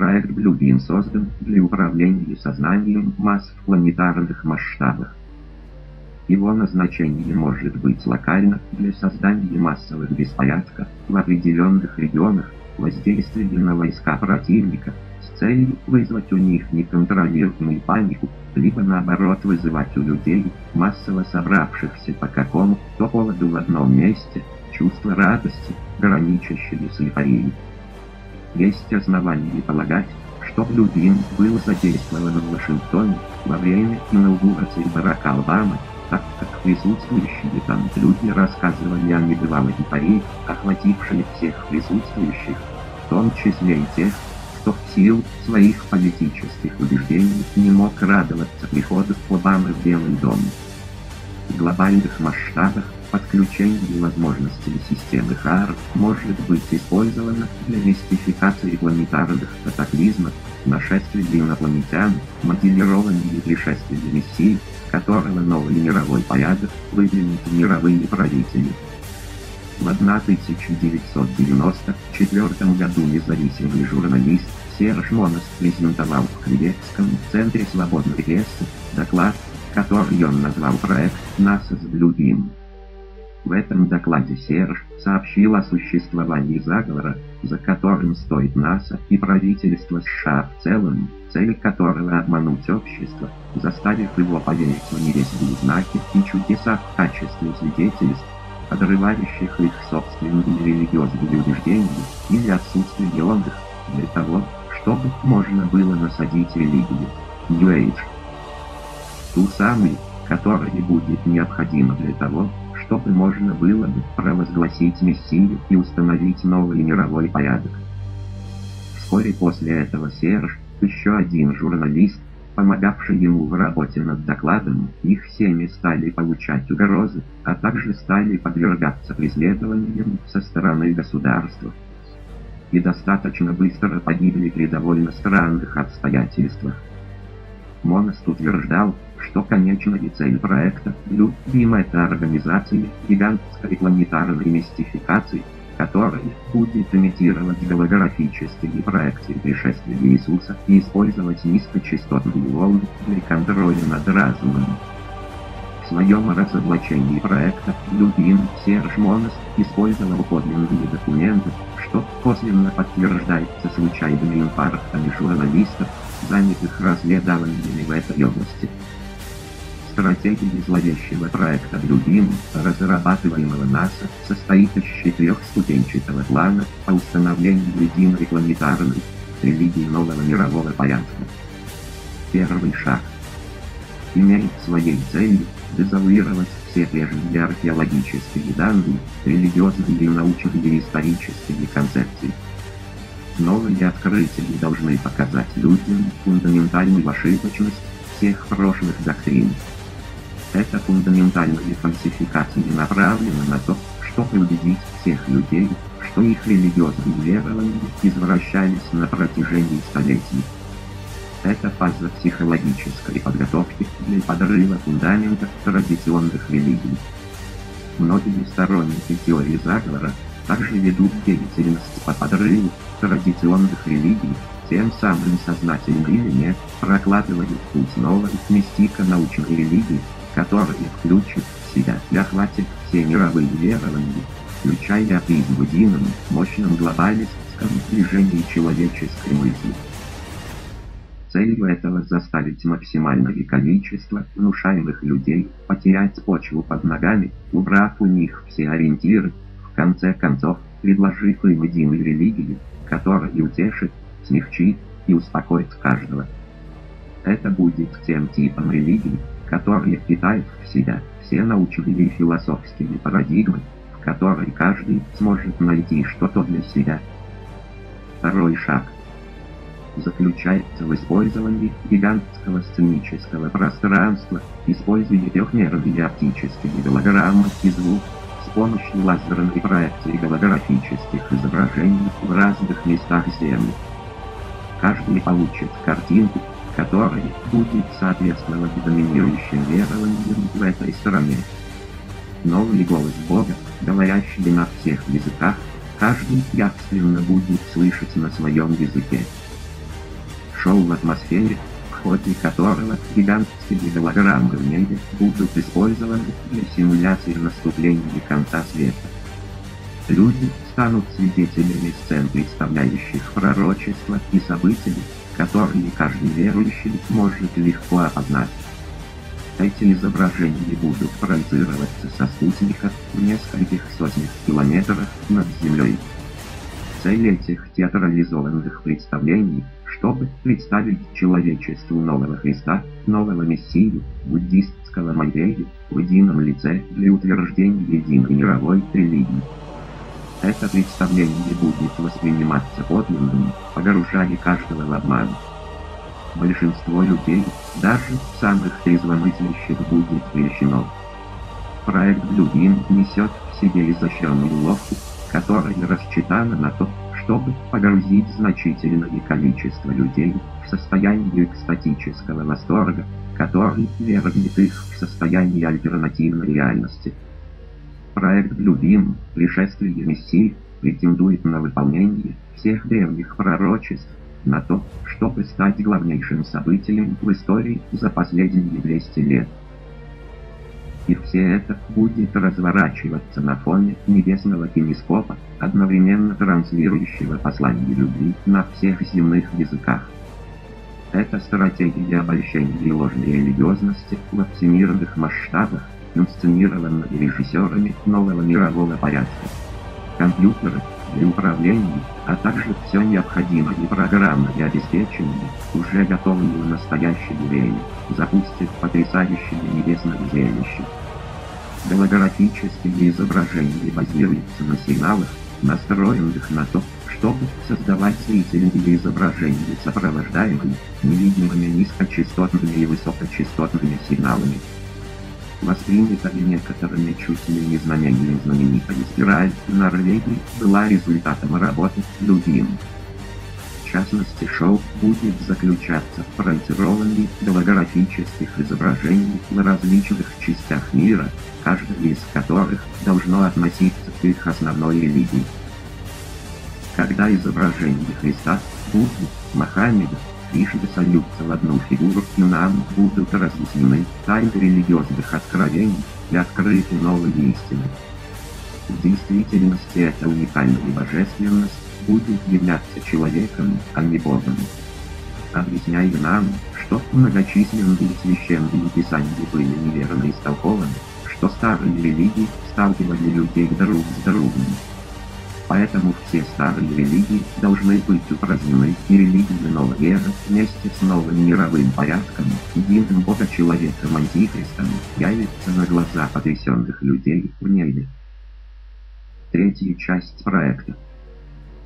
Проект Blue Beam создан для управления сознанием масс в планетарных масштабах. Его назначение может быть локально для создания массовых беспорядков в определенных регионах, воздействия на войска противника с целью вызвать у них неконтролируемую панику, либо наоборот вызывать у людей, массово собравшихся по какому-то поводу в одном месте, чувство радости, граничащее с эйфорией. Есть основания полагать, что Блю Бим был задействован в Вашингтоне во время инаугурации Барака Обамы, так как присутствующие там люди рассказывали о небывалой эйфории, охватившей всех присутствующих, в том числе и тех, кто в силу своих политических убеждений не мог радоваться приходу Обамы в Белый дом. В глобальных масштабах подключение возможностей системы ХАР может быть использовано для мистификации планетарных катаклизмов, нашествия инопланетян, моделирования пришествия Мессии, которого новый мировой порядок выдвинут мировые правители. В 1994 году независимый журналист Серж Монаст презентовал в Квебекском центре свободной прессы доклад, который он назвал «Проект НАСА с Блю Бим». В этом докладе Серж сообщил о существовании заговора, за которым стоит НАСА и правительство США в целом, цель которого обмануть общество, заставив его поверить в небесные знаки и чудеса в качестве свидетельств, подрывающих их собственные религиозные убеждения или отсутствие ложных, для того, чтобы можно было насадить религию, New Age. Ту самую, которая будет необходима для того, чтобы можно было бы провозгласить Мессию и установить новый мировой порядок. Вскоре после этого Серж, еще один журналист, помогавший ему в работе над докладом, их семьи стали получать угрозы, а также стали подвергаться преследованиям со стороны государства. И достаточно быстро погибли при довольно странных обстоятельствах. Монаст утверждал, что конечная цель проекта Blue Beam — это организация гигантской планетарной мистификации, которая будет имитировать голографические проекции пришествия Иисуса и использовать низкочастотные волны для контроля над разумом. В своем разоблачении проекта Blue Beam Серж Монаст использовал подлинные документы, что косвенно подтверждается случайными инфарктами журналистов, занятых расследованиями в этой области. Стратегия зловещего проекта Блю Бим, разрабатываемого НАСА, состоит из 4-ступенчатого плана по установлению единой планетарной религии нового мирового порядка. Первый шаг имеет своей целью дезавуировать все прежние археологические данные, религиозные и научные и исторические концепции. Новые открытия должны показать людям фундаментальную ошибочность всех прошлых доктрин. Эта фундаментальная фальсификация направлена на то, чтобы убедить всех людей, что их религиозные верования извращались на протяжении столетий. Это фаза психологической подготовки для подрыва фундаментов традиционных религий. Многие сторонники теории заговора также ведут деятельность по подрыву традиционных религий, тем самым сознательно или нет, прокладывают путь новой мистико-научной религии, которая включит в себя и охватит все мировые верования, включая атеизм в едином, мощном глобалистском движении человеческой мысли. Целью этого заставить максимальное количество внушаемых людей потерять почву под ногами, убрав у них все ориентиры, в конце концов, предложив им единую религию, которая утешит, смягчит и успокоит каждого. Это будет тем типом религии, который впитает в себя все научные и философские парадигмы, в которой каждый сможет найти что-то для себя. Второй шаг заключается в использовании гигантского сценического пространства, используя трехмерные оптические голограммы и звук с помощью лазерной проекции голографических изображений в разных местах Земли. Каждый получит картинку, которая будет соответствовать доминирующим верованиям в этой стране. Новый голос Бога, говорящий на всех языках, каждый явственно будет слышать на своем языке. шоу в атмосфере, в ходе которого гигантские голограммы в небе будут использованы для симуляции наступления конца света. Люди станут свидетелями сцен, представляющих пророчества и события, которые каждый верующий может легко опознать. Эти изображения будут проецироваться со спутников в нескольких сотнях километров над Землей. Цель этих театрализованных представлений, чтобы представить человечеству нового Христа, нового Мессию, буддистского Майвею, в едином лице для утверждения единой мировой религии. Это представление будет восприниматься подлинным, погружая каждого в обман. Большинство людей, даже самых трезвомыслящих, будет прельщено. Проект Blue Beam несет в себе изощренную уловку, которая рассчитана на то, чтобы погрузить значительное количество людей в состояние экстатического восторга, который вергнет их в состояние альтернативной реальности. Проект Blue Beam, пришествие Мессии, претендует на выполнение всех древних пророчеств, на то, чтобы стать главнейшим событием в истории за последние 200 лет. И все это будет разворачиваться на фоне небесного кинескопа, одновременно транслирующего послание любви на всех земных языках. Это стратегия обольщения и ложной религиозности во всемирных масштабах, инсценированная режиссерами нового мирового порядка. Компьютеры для управления, а также все необходимое программное обеспечение, уже готовые в настоящее время, запустят потрясающее небесное зрелище. Голографические изображения базируются на сигналах, настроенных на то, чтобы создавать зрительные изображения, сопровождаемые невидимыми низкочастотными и высокочастотными сигналами. Воспринятая некоторыми чуть ли не знамением знаменитая спираль в Норвегии была результатом работы Блю Бим. В частности, шоу будет заключаться в проецировании голографических изображений в различных частях мира, каждая из которых должно относиться к их основной религии. Когда изображения Христа, Будды, Мохаммеда, Кришны сольются в одну фигуру, и нам будут разъяснены тайны религиозных откровений и открыты новые истины. В действительности эта уникальная божественность будет являться человеком, а не Богом. Объясняя нам, что многочисленные священные писания были неверно истолкованы, что старые религии сталкивали людей друг с другом. Поэтому все старые религии должны быть упразднены, и религия новой веры вместе с новым мировым порядком, единым Бога-человеком Антихристом, явится на глаза потрясенных людей в небе. Третья часть проекта.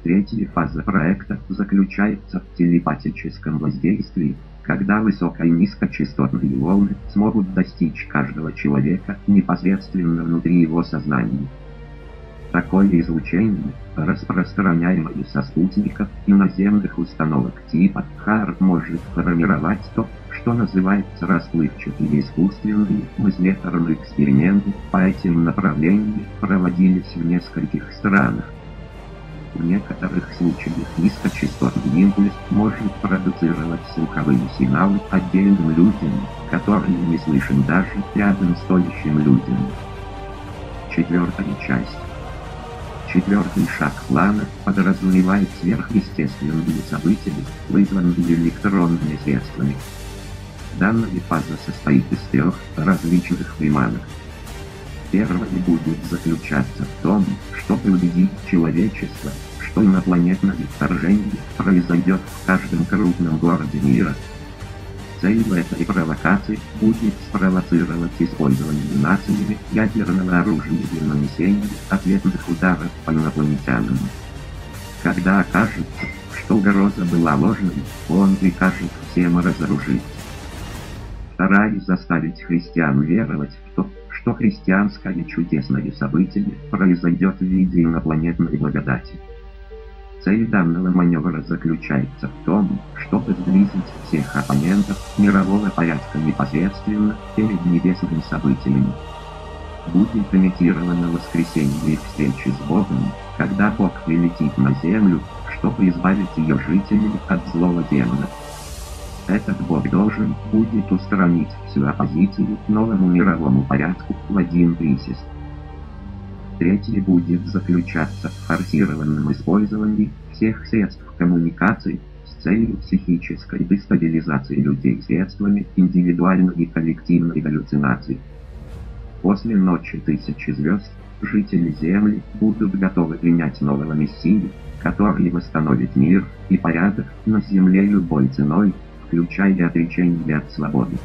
Третья фаза проекта заключается в телепатическом воздействии, когда высоко- и низкочастотные волны смогут достичь каждого человека непосредственно внутри его сознания. Такое излучение, распространяемое со спутников и наземных установок типа ХАРП, может формировать то, что называется расплывчатые искусственные мыслеторные эксперименты. По этим направлениям проводились в нескольких странах. В некоторых случаях низкочастотный импульс может продуцировать слуховые сигналы отдельным людям, которые не слышим даже рядом стоящим людям. Четвертая часть. Четвертый шаг плана подразумевает сверхъестественные события, вызванные электронными средствами. Данная фаза состоит из 3 различных приманок. Первая будет заключаться в том, чтобы убедить человечество, что инопланетное вторжение произойдет в каждом крупном городе мира. Целью этой провокации будет спровоцировать использование нациями ядерного оружия для нанесения ответных ударов по инопланетянам. Когда окажется, что угроза была ложной, он прикажет всем разоружить. Вторая — заставить христиан веровать в то, что христианское чудесное событие произойдет в виде инопланетной благодати. Цель данного маневра заключается в том, чтобы сблизить всех оппонентов мирового порядка непосредственно перед небесным событиями. Будет имитировано воскресенье их встречи с Богом, когда Бог прилетит на землю, чтобы избавить ее жителей от злого демона. Этот Бог должен будет устранить всю оппозицию новому мировому порядку в один присест. Третий будет заключаться в форсированном использовании всех средств коммуникации с целью психической дестабилизации людей средствами индивидуальной и коллективной галлюцинации. После ночи тысячи звезд жители Земли будут готовы принять нового Мессию, который восстановит мир и порядок на Земле любой ценой, включая отречение от свободы.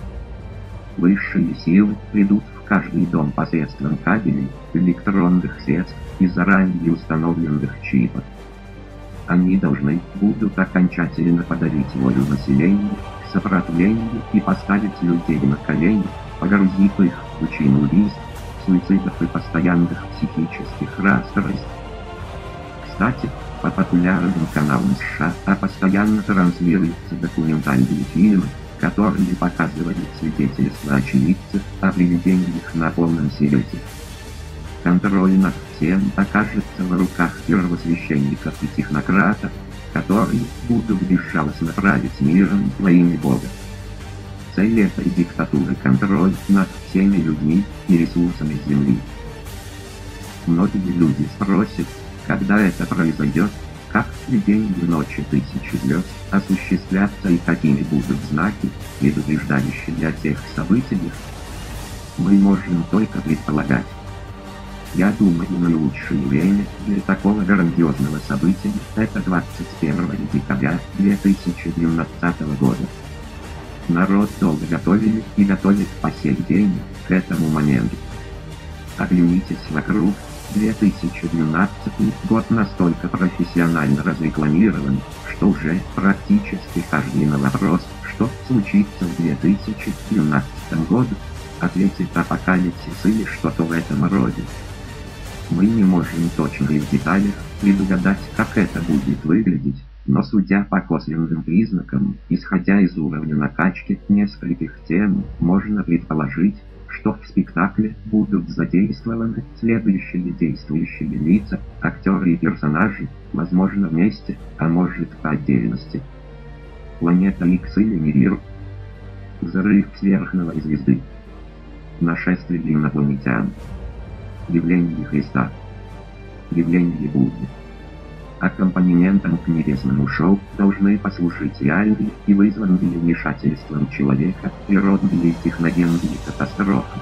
Высшие силы придут в каждый дом посредством кабелей, электронных средств и заранее установленных чипов. Они должны будут окончательно подавить волю населения к сопротивлению и поставить людей на колени, погрузив их в пучину убийств, суицидов и постоянных психических расстройств. Кстати, по популярным каналам США постоянно транслируются документальные фильмы, которые показывают свидетельства очевидцев о привидениях на полном серьезе. Контроль над всем окажется в руках первосвященников и технократов, которые будут безжалостно править миром во имя Бога. Цель этой диктатуры – контроль над всеми людьми и ресурсами Земли. Многие люди спросят, когда это произойдет, как видение ночи тысячи звезд осуществятся и какими будут знаки, предупреждающие о тех событиях. Мы можем только предполагать. Я думаю, наилучшее время для такого грандиозного события – это 21 декабря 2012 года. Народ долго готовили и готовит по сей день к этому моменту. Оглянитесь вокруг. 2012 год настолько профессионально разрекламирован, что уже практически каждый на вопрос, что случится в 2012 году, ответит апокалипсис или что-то в этом роде. Мы не можем точно и в деталях предугадать, как это будет выглядеть, но судя по косвенным признакам, исходя из уровня накачки нескольких тем, можно предположить, что в спектакле будут задействованы следующие действующие лица, актеры и персонажи, возможно вместе, а может по отдельности. Планета Икс или Нирир. Взрыв сверхновой звезды. Нашествие инопланетян. Явление Христа. Явление Будды. Аккомпанементом к небесному шоу должны послужить реальные и вызванные вмешательством человека природные и техногенные катастрофы.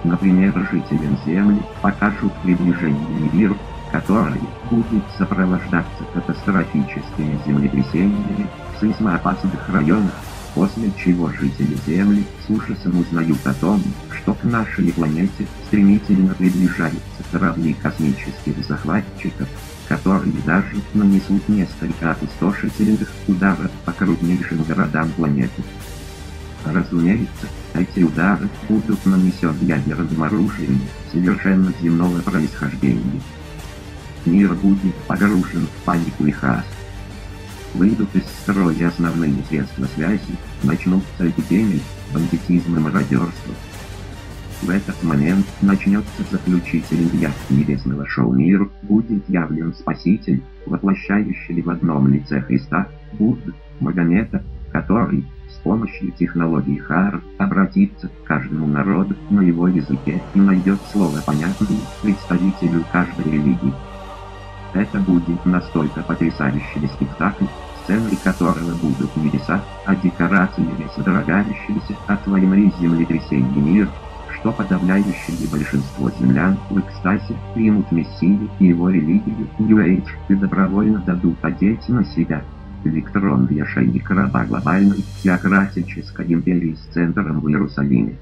Например, жителям Земли покажут приближение мира, который будет сопровождаться катастрофическими землетрясениями в сейсмоопасных районах, после чего жители Земли с ужасом узнают о том, что к нашей планете стремительно приближаются корабли космических захватчиков, которые даже нанесут несколько опустошительных ударов по крупнейшим городам планеты. Разумеется, эти удары будут нанесены ядерным оружием совершенно земного происхождения. Мир будет погружен в панику и хаос. Выйдут из строя основные средства связи, начнутся эпидемии, бандитизм и мародерство. В этот момент начнется заключительный акт небесного шоу миру, будет явлен Спаситель, воплощающий в одном лице Христа, Будды, Магомета, который с помощью технологии Хар обратится к каждому народу на его языке и найдет слово понятное представителю каждой религии. Это будет настолько потрясающий спектакль, сценой которого будут небеса, а декорациями содрогающиеся от войны и землетрясений мир, что подавляющее большинство землян в экстазе примут Мессию и его религию New Age и добровольно дадут одеть на себя электронный ошейник раба глобальной теократической империи с центром в Иерусалиме.